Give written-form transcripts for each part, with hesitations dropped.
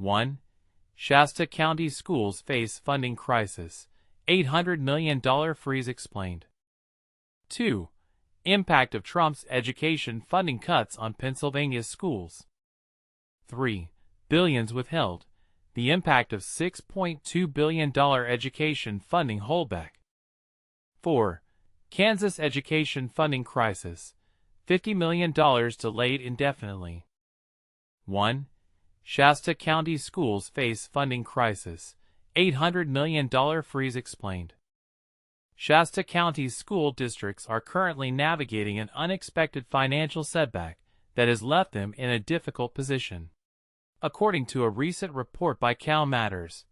1. Shasta County schools face funding crisis. $800 million freeze explained. 2. Impact of Trump's education funding cuts on Pennsylvania schools. 3. Billions withheld. The impact of $6.2 billion education funding holdback. 4. Kansas education funding crisis. $50 million delayed indefinitely. 1. Shasta County schools face funding crisis. $800 million freeze explained. Shasta County's school districts are currently navigating an unexpected financial setback that has left them in a difficult position. According to a recent report by Cal Matters,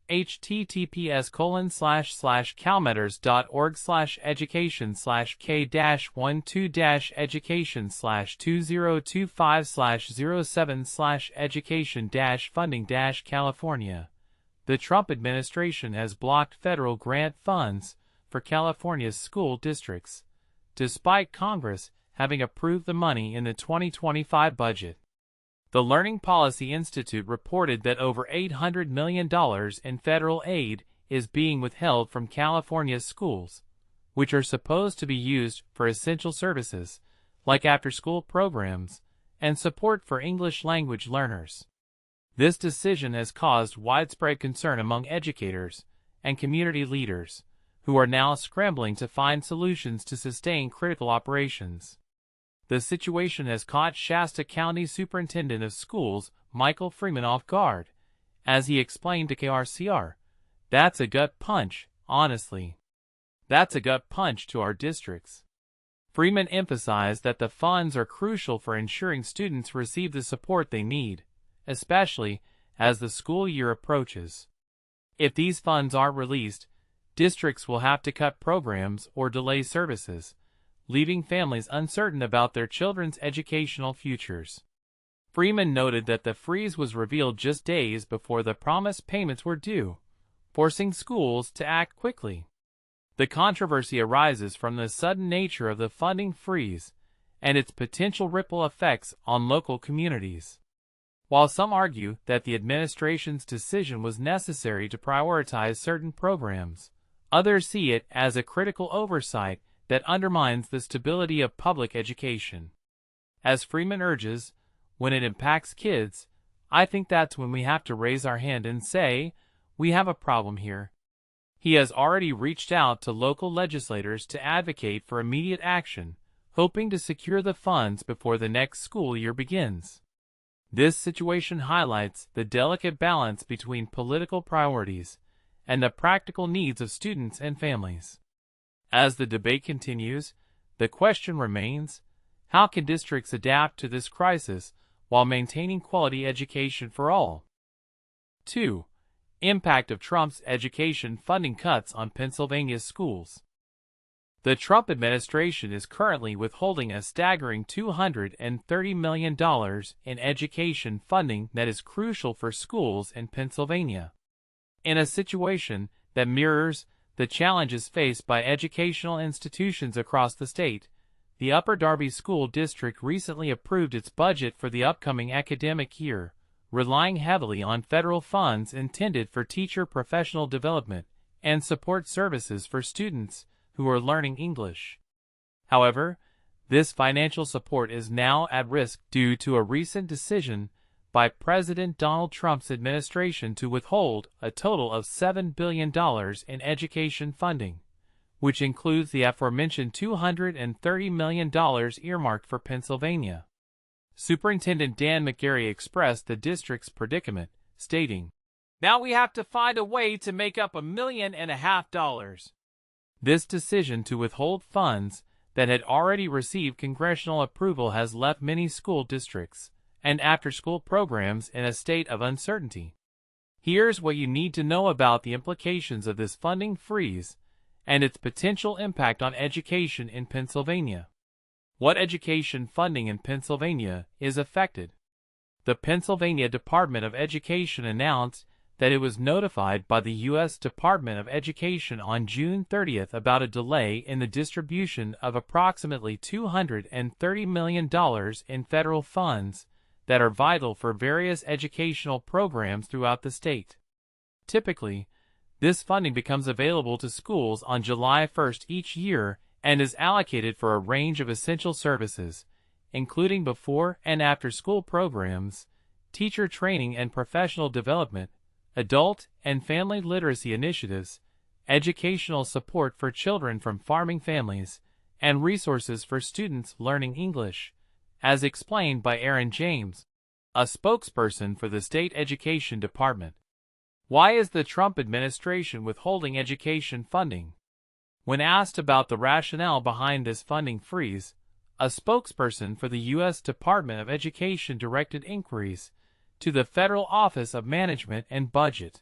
https://calmatters.org/education/k-12-education/2025/07/education-funding-California, the Trump administration has blocked federal grant funds for California's school districts, despite Congress having approved the money in the 2025 budget. The Learning Policy Institute reported that over $800 million in federal aid is being withheld from California's schools, which are supposed to be used for essential services, like after-school programs and support for English language learners. This decision has caused widespread concern among educators and community leaders, who are now scrambling to find solutions to sustain critical operations. The situation has caught Shasta County Superintendent of Schools Michael Freeman off guard, as he explained to KRCR, "That's a gut punch, honestly. That's a gut punch to our districts." Freeman emphasized that the funds are crucial for ensuring students receive the support they need, especially as the school year approaches. If these funds aren't released, districts will have to cut programs or delay services, leaving families uncertain about their children's educational futures. Freeman noted that the freeze was revealed just days before the promised payments were due, forcing schools to act quickly. The controversy arises from the sudden nature of the funding freeze and its potential ripple effects on local communities. While some argue that the administration's decision was necessary to prioritize certain programs, others see it as a critical oversight that undermines the stability of public education. As Freeman urges, when it impacts kids, I think that's when we have to raise our hand and say, we have a problem here. He has already reached out to local legislators to advocate for immediate action, hoping to secure the funds before the next school year begins. This situation highlights the delicate balance between political priorities and the practical needs of students and families. As the debate continues, the question remains, how can districts adapt to this crisis while maintaining quality education for all? 2. Impact of Trump's education funding cuts on Pennsylvania's schools. The Trump administration is currently withholding a staggering $230 million in education funding that is crucial for schools in Pennsylvania. In a situation that mirrors the challenges faced by educational institutions across the state, the Upper Darby School District recently approved its budget for the upcoming academic year, relying heavily on federal funds intended for teacher professional development and support services for students who are learning English. However, this financial support is now at risk due to a recent decision by President Donald Trump's administration to withhold a total of $7 billion in education funding, which includes the aforementioned $230 million earmarked for Pennsylvania. Superintendent Dan McGarry expressed the district's predicament, stating, "Now we have to find a way to make up $1.5 million." This decision to withhold funds that had already received congressional approval has left many school districts and after-school programs in a state of uncertainty. Here's what you need to know about the implications of this funding freeze and its potential impact on education in Pennsylvania. What education funding in Pennsylvania is affected? The Pennsylvania Department of Education announced that it was notified by the U.S. Department of Education on June 30th about a delay in the distribution of approximately $230 million in federal funds that are vital for various educational programs throughout the state. Typically, this funding becomes available to schools on July 1st each year and is allocated for a range of essential services, including before and after school programs, teacher training and professional development, adult and family literacy initiatives, educational support for children from farming families, and resources for students learning English, as explained by Aaron James, a spokesperson for the state education department. Why is the Trump administration withholding education funding? When asked about the rationale behind this funding freeze, a spokesperson for the U.S. Department of Education directed inquiries to the Federal Office of Management and Budget.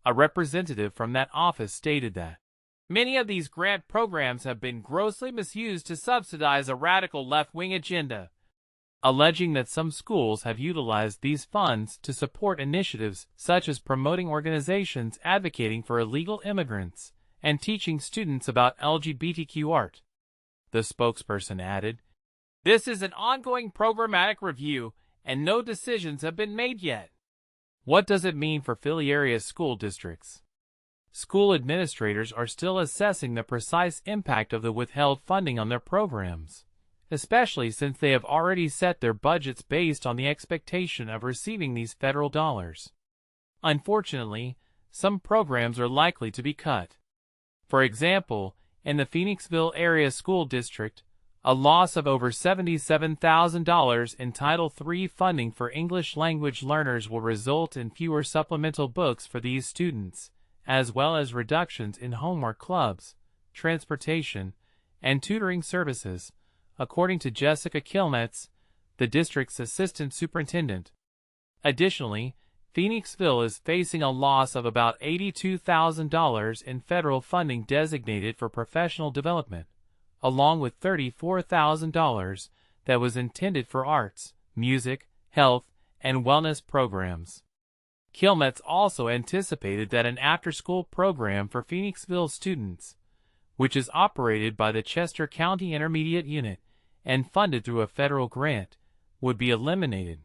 A representative from that office stated that many of these grant programs have been grossly misused to subsidize a radical left-wing agenda, alleging that some schools have utilized these funds to support initiatives such as promoting organizations advocating for illegal immigrants and teaching students about LGBTQ art. The spokesperson added, "This is an ongoing programmatic review, and no decisions have been made yet." What does it mean for Philly area school districts? School administrators are still assessing the precise impact of the withheld funding on their programs, especially since they have already set their budgets based on the expectation of receiving these federal dollars. Unfortunately, some programs are likely to be cut. For example, in the Phoenixville area school district, a loss of over $77,000 in Title III funding for English language learners will result in fewer supplemental books for these students, as well as reductions in homework clubs, transportation, and tutoring services, according to Jessica Kilmetz, the district's assistant superintendent. Additionally, Phoenixville is facing a loss of about $82,000 in federal funding designated for professional development, along with $34,000 that was intended for arts, music, health, and wellness programs. Kilmetz also anticipated that an after-school program for Phoenixville students, which is operated by the Shasta County Intermediate Unit and funded through a federal grant, would be eliminated.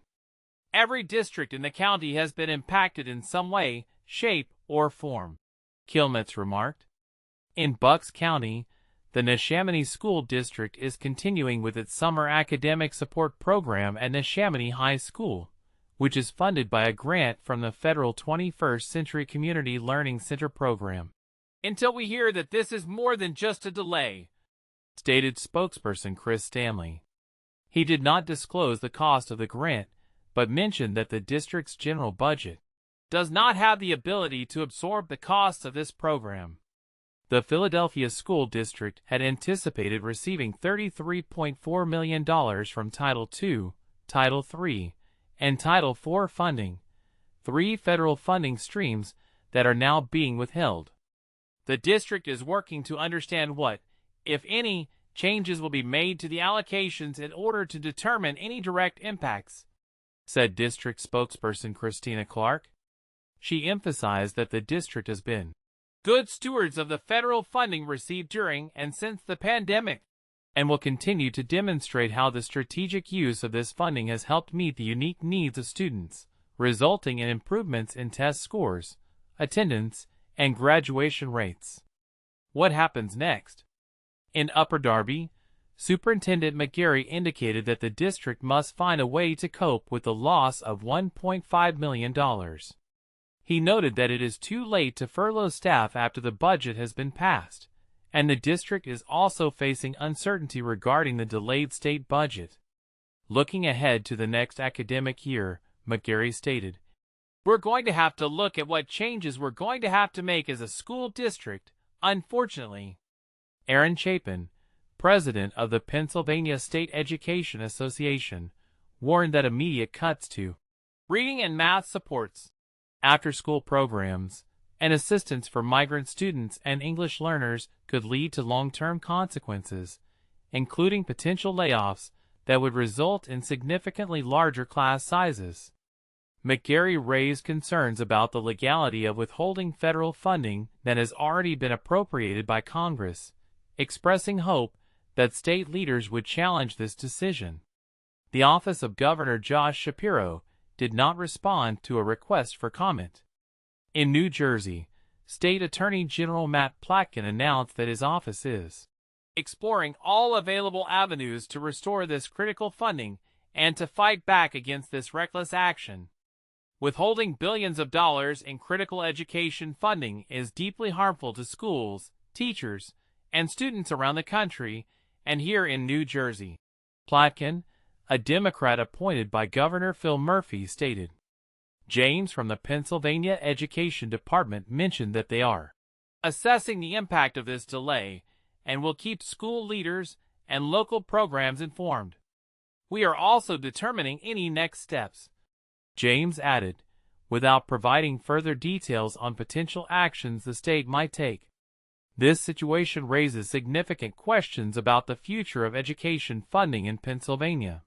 Every district in the county has been impacted in some way, shape, or form, Kilmetz remarked. In Bucks County, the Neshaminy School District is continuing with its summer academic support program at Neshaminy High School, which is funded by a grant from the federal 21st Century Community Learning Center program. "Until we hear that this is more than just a delay," stated spokesperson Chris Stanley. He did not disclose the cost of the grant, but mentioned that the district's general budget does not have the ability to absorb the costs of this program. The Philadelphia School District had anticipated receiving $33.4 million from Title II, Title III, and Title IV funding, 3 federal funding streams that are now being withheld. The district is working to understand what, if any, changes will be made to the allocations in order to determine any direct impacts, said district spokesperson Christina Clark. She emphasized that the district has been good stewards of the federal funding received during and since the pandemic, and will continue to demonstrate how the strategic use of this funding has helped meet the unique needs of students, resulting in improvements in test scores, attendance, and graduation rates. What happens next? In Upper Darby, Superintendent McGarry indicated that the district must find a way to cope with the loss of $1.5 million. He noted that it is too late to furlough staff after the budget has been passed, and the district is also facing uncertainty regarding the delayed state budget. Looking ahead to the next academic year, McGarry stated, "We're going to have to look at what changes we're going to have to make as a school district, unfortunately." Aaron Chapin, president of the Pennsylvania State Education Association, warned that immediate cuts to reading and math supports, after-school programs, and assistance for migrant students and English learners could lead to long-term consequences, including potential layoffs that would result in significantly larger class sizes. McGarry raised concerns about the legality of withholding federal funding that has already been appropriated by Congress, expressing hope that state leaders would challenge this decision. The office of Governor Josh Shapiro did not respond to a request for comment. In New Jersey, State Attorney General Matt Platkin announced that his office is exploring all available avenues to restore this critical funding and to fight back against this reckless action. Withholding billions of dollars in critical education funding is deeply harmful to schools, teachers, and students around the country and here in New Jersey. Platkin, a Democrat appointed by Governor Phil Murphy, stated. James from the Pennsylvania Education Department mentioned that they are assessing the impact of this delay and will keep school leaders and local programs informed. We are also determining any next steps, James added, without providing further details on potential actions the state might take. This situation raises significant questions about the future of education funding in Pennsylvania.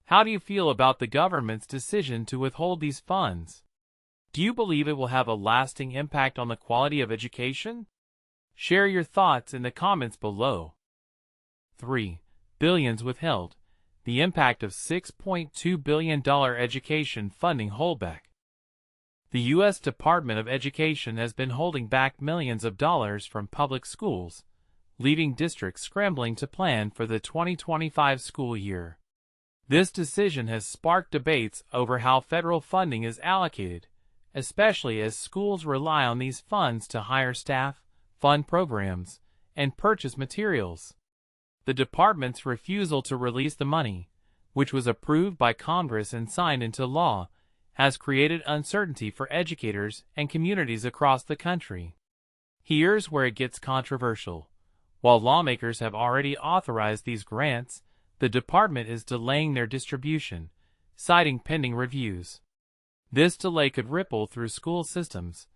How do you feel about the government's decision to withhold these funds? Do you believe it will have a lasting impact on the quality of education? Share your thoughts in the comments below. 3. Billions withheld. The impact of $6.2 billion education funding holdback. The U.S. Department of Education has been holding back millions of dollars from public schools, leaving districts scrambling to plan for the 2025 school year. This decision has sparked debates over how federal funding is allocated, especially as schools rely on these funds to hire staff, fund programs, and purchase materials. The department's refusal to release the money, which was approved by Congress and signed into law, has created uncertainty for educators and communities across the country. Here's where it gets controversial. While lawmakers have already authorized these grants, the department is delaying their distribution, citing pending reviews. This delay could ripple through school systems,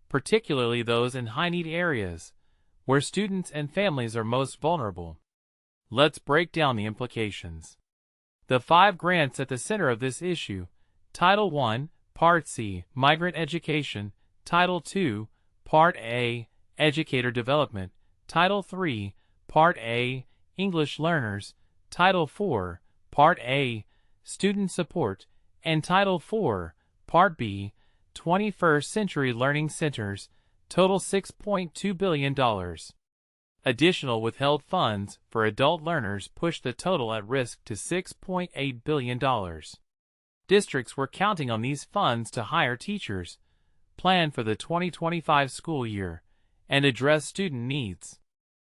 particularly those in high-need areas, where students and families are most vulnerable. Let's break down the implications. The 5 grants at the center of this issue: Title I, Part C, Migrant Education; Title II, Part A, Educator Development; Title III, Part A, English Learners; Title IV, Part A, Student Support; and Title IV, Part B, 21st Century Learning Centers, total $6.2 billion. Additional withheld funds for adult learners push the total at risk to $6.8 billion. Districts were counting on these funds to hire teachers, plan for the 2025 school year, and address student needs.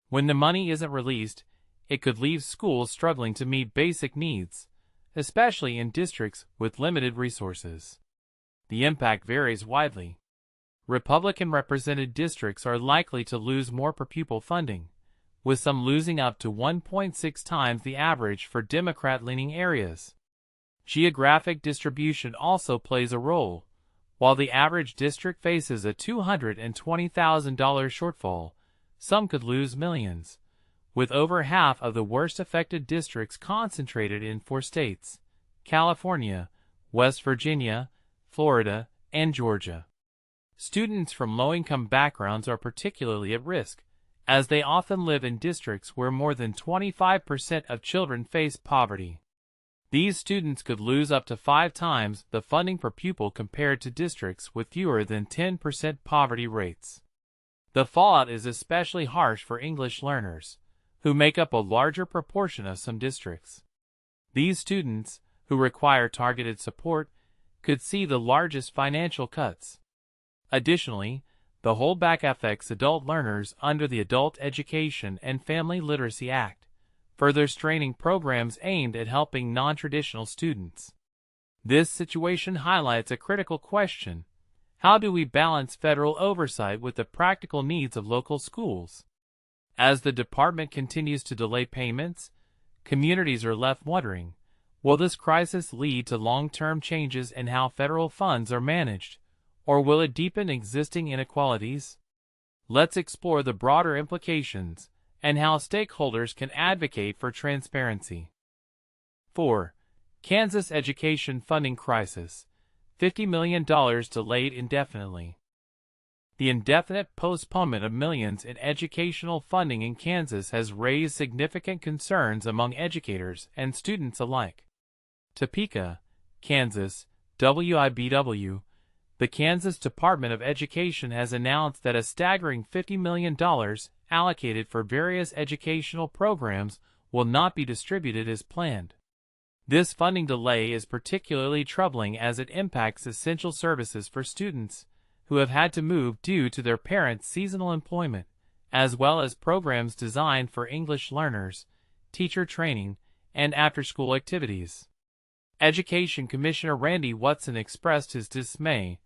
When the money isn't released, it could leave schools struggling to meet basic needs, especially in districts with limited resources. The impact varies widely. Republican-represented districts are likely to lose more per pupil funding, with some losing up to 1.6 times the average for Democrat-leaning areas. Geographic distribution also plays a role. While the average district faces a $220,000 shortfall, some could lose millions, with over half of the worst-affected districts concentrated in 4 states: California, West Virginia, Florida, and Georgia. Students from low-income backgrounds are particularly at risk, as they often live in districts where more than 25% of children face poverty. These students could lose up to 5 times the funding per pupil compared to districts with fewer than 10% poverty rates. The fallout is especially harsh for English learners, who make up a larger proportion of some districts. These students, who require targeted support, could see the largest financial cuts. Additionally, the holdback affects adult learners under the Adult Education and Family Literacy Act, further straining programs aimed at helping non-traditional students. This situation highlights a critical question: how do we balance federal oversight with the practical needs of local schools? As the department continues to delay payments, communities are left wondering, will this crisis lead to long-term changes in how federal funds are managed, or will it deepen existing inequalities? Let's explore the broader implications and how stakeholders can advocate for transparency. 4. Kansas education funding crisis. $50 million delayed indefinitely. The indefinite postponement of millions in educational funding in Kansas has raised significant concerns among educators and students alike. Topeka, Kansas, WIBW. The Kansas Department of Education has announced that a staggering $50 million allocated for various educational programs will not be distributed as planned. This funding delay is particularly troubling as it impacts essential services for students who have had to move due to their parents' seasonal employment, as well as programs designed for English learners, teacher training, and after-school activities. Education Commissioner Randy Watson expressed his dismay,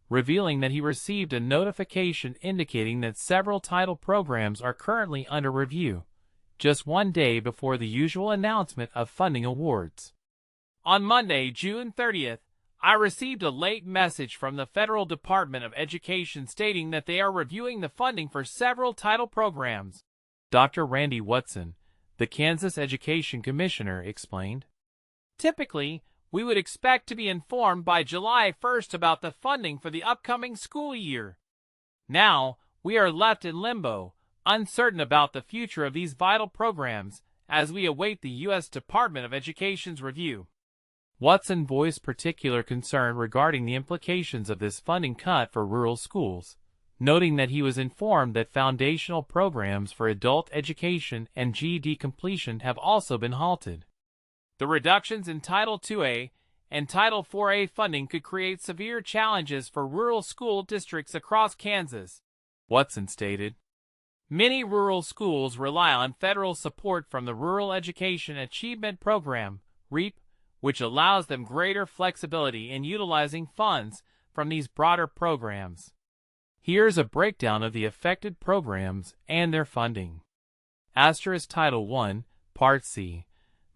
revealing that he received a notification indicating that several title programs are currently under review, just one day before the usual announcement of funding awards. On Monday, June 30th, I received a late message from the Federal Department of Education stating that they are reviewing the funding for several title programs. Dr. Randy Watson, the Kansas Education Commissioner, explained. Typically, we would expect to be informed by July 1st about the funding for the upcoming school year. Now, we are left in limbo, uncertain about the future of these vital programs as we await the U.S. Department of Education's review. Watson voiced particular concern regarding the implications of this funding cut for rural schools, noting that he was informed that foundational programs for adult education and GED completion have also been halted. The reductions in Title IIA and Title IVA funding could create severe challenges for rural school districts across Kansas, Watson stated. Many rural schools rely on federal support from the Rural Education Achievement Program, REAP, which allows them greater flexibility in utilizing funds from these broader programs. Here's a breakdown of the affected programs and their funding. Title I, Part C,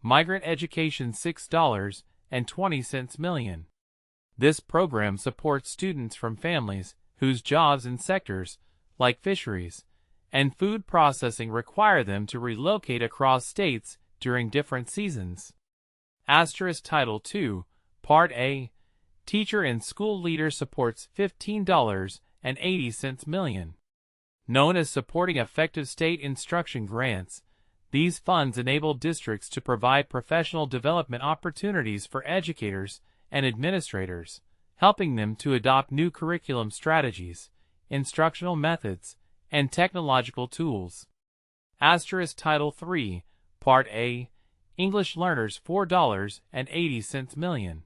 Migrant Education $6.20 million. This program supports students from families whose jobs in sectors, like fisheries and food processing, require them to relocate across states during different seasons. Title II, Part A, Teacher and School Leader supports $15.80 million. Known as supporting effective state instruction grants, these funds enable districts to provide professional development opportunities for educators and administrators, helping them to adopt new curriculum strategies, instructional methods, and technological tools. Title III, Part A, English Learners $4.80 million.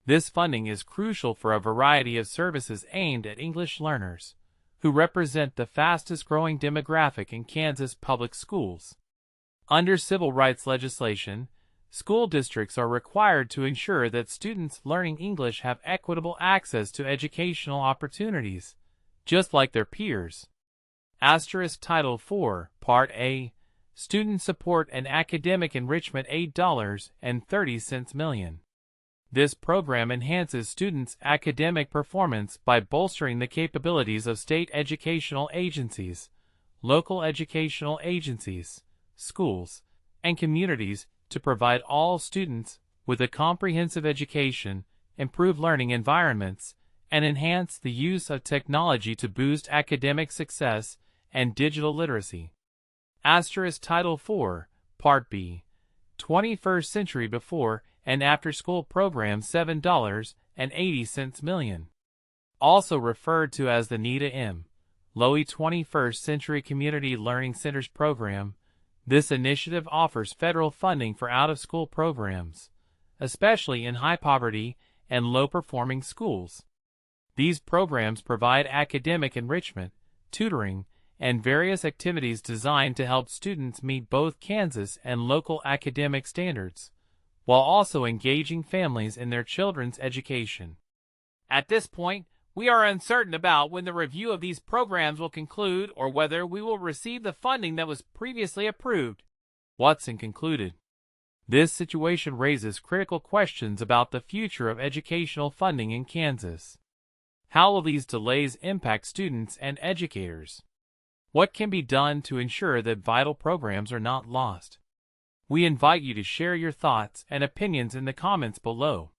This funding is crucial for a variety of services aimed at English learners, who represent the fastest-growing demographic in Kansas public schools. Under civil rights legislation, school districts are required to ensure that students learning English have equitable access to educational opportunities, just like their peers. Title IV, Part A, Student Support and Academic Enrichment $8.30 million. This program enhances students' academic performance by bolstering the capabilities of state educational agencies, local educational agencies, schools, and communities to provide all students with a comprehensive education, improve learning environments, and enhance the use of technology to boost academic success and digital literacy. Title IV, Part B, 21st Century Before and After School Program $7.80 million. Also referred to as the Nita M. Lowy 21st Century Community Learning Centers Program, this initiative offers federal funding for out-of-school programs, especially in high-poverty and low-performing schools. These programs provide academic enrichment, tutoring, and various activities designed to help students meet both Kansas and local academic standards, while also engaging families in their children's education. At this point, we are uncertain about when the review of these programs will conclude or whether we will receive the funding that was previously approved, Watson concluded. This situation raises critical questions about the future of educational funding in Kansas. How will these delays impact students and educators? What can be done to ensure that vital programs are not lost? We invite you to share your thoughts and opinions in the comments below.